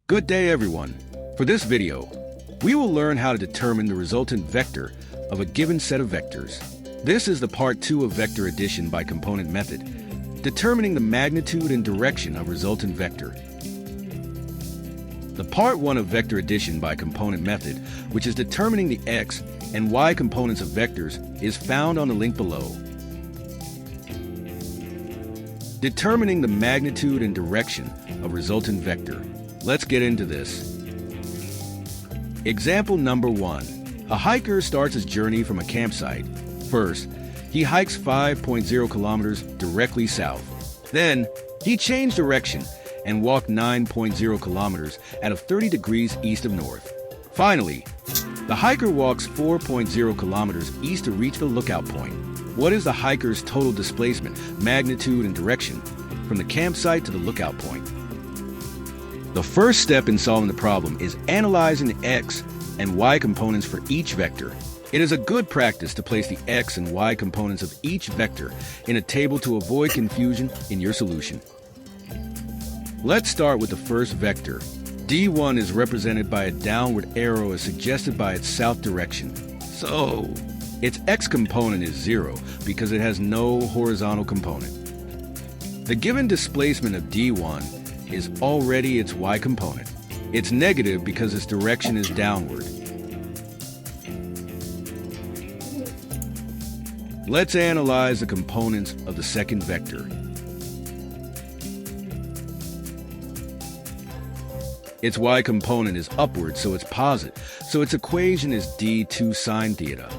Good day, everyone. For this video, we will learn how to determine the resultant vector of a given set of vectors. This is the part 2 of vector addition by component method, determining the magnitude and direction of resultant vector. The part 1 of vector addition by component method, which is determining the x and y components of vectors, is found on the link below. Determining the magnitude and direction of resultant vector. Let's get into this. Example number 1. A hiker starts his journey from a campsite. First, he hikes 5.0 kilometers directly south. Then, he changed direction and walked 9.0 kilometers at 30 degrees east of north. Finally, the hiker walks 4.0 kilometers east to reach the lookout point. What is the hiker's total displacement, magnitude, and direction from the campsite to the lookout point? The first step in solving the problem is analyzing the x and y components for each vector. It is a good practice to place the x and y components of each vector in a table to avoid confusion in your solution. Let's start with the first vector. D1 is represented by a downward arrow as suggested by its south direction. So, its x component is 0 because it has no horizontal component. The given displacement of D1 is already its y component. It's negative because its direction is downward. Let's analyze the components of the second vector. Its y component is upward, so it's positive, so its equation is d2 sine theta.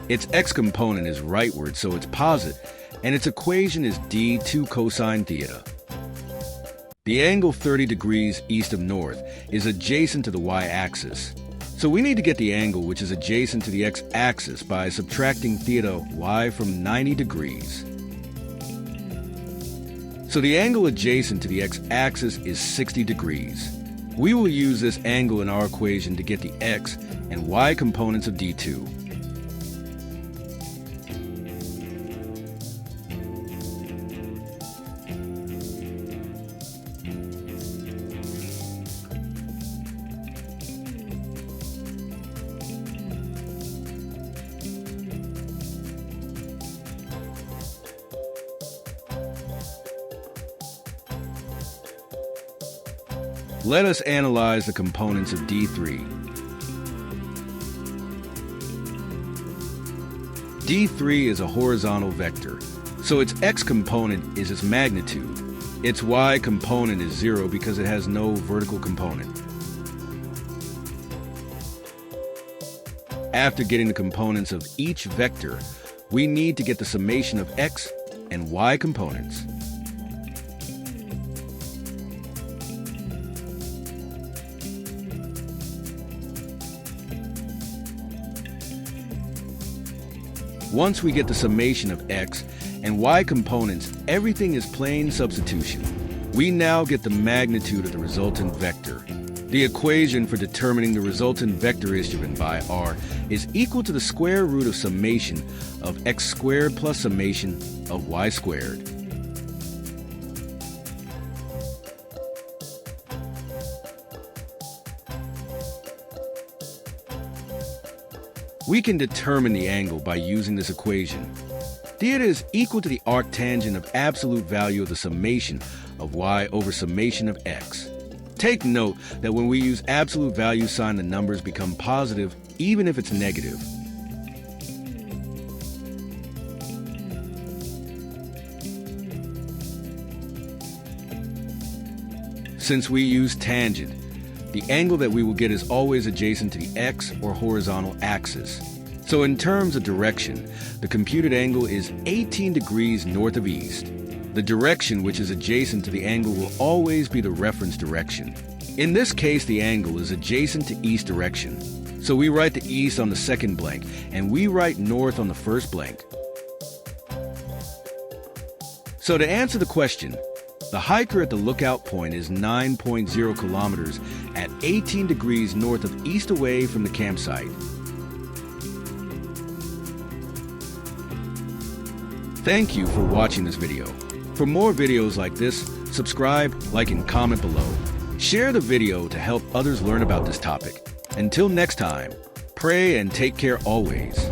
Its x component is rightward, so it's positive, and its equation is d2 cosine theta. The angle 30 degrees east of north is adjacent to the y-axis. So we need to get the angle which is adjacent to the x-axis by subtracting theta y from 90 degrees. So the angle adjacent to the x-axis is 60 degrees. We will use this angle in our equation to get the x and y components of d2. Let us analyze the components of D3. D3 is a horizontal vector, so its x component is its magnitude. Its y component is 0 because it has no vertical component. After getting the components of each vector, we need to get the summation of x and y components. Once we get the summation of x and y components, everything is plain substitution. We now get the magnitude of the resultant vector. The equation for determining the resultant vector is given by r is equal to the square root of summation of x squared plus summation of y squared. We can determine the angle by using this equation. Theta is equal to the arctangent of absolute value of the summation of y over summation of x. Take note that when we use absolute value sign, the numbers become positive even if it's negative. Since we use tangent, the angle that we will get is always adjacent to the x or horizontal axis. So in terms of direction, the computed angle is 18 degrees north of east. The direction which is adjacent to the angle will always be the reference direction. In this case, the angle is adjacent to east direction. So we write the east on the second blank, and we write north on the first blank. So to answer the question, the hiker at the lookout point is 9.0 kilometers at 18 degrees north of east away from the campsite. Thank you for watching this video. For more videos like this, subscribe, like, and comment below. Share the video to help others learn about this topic. Until next time, pray and take care always.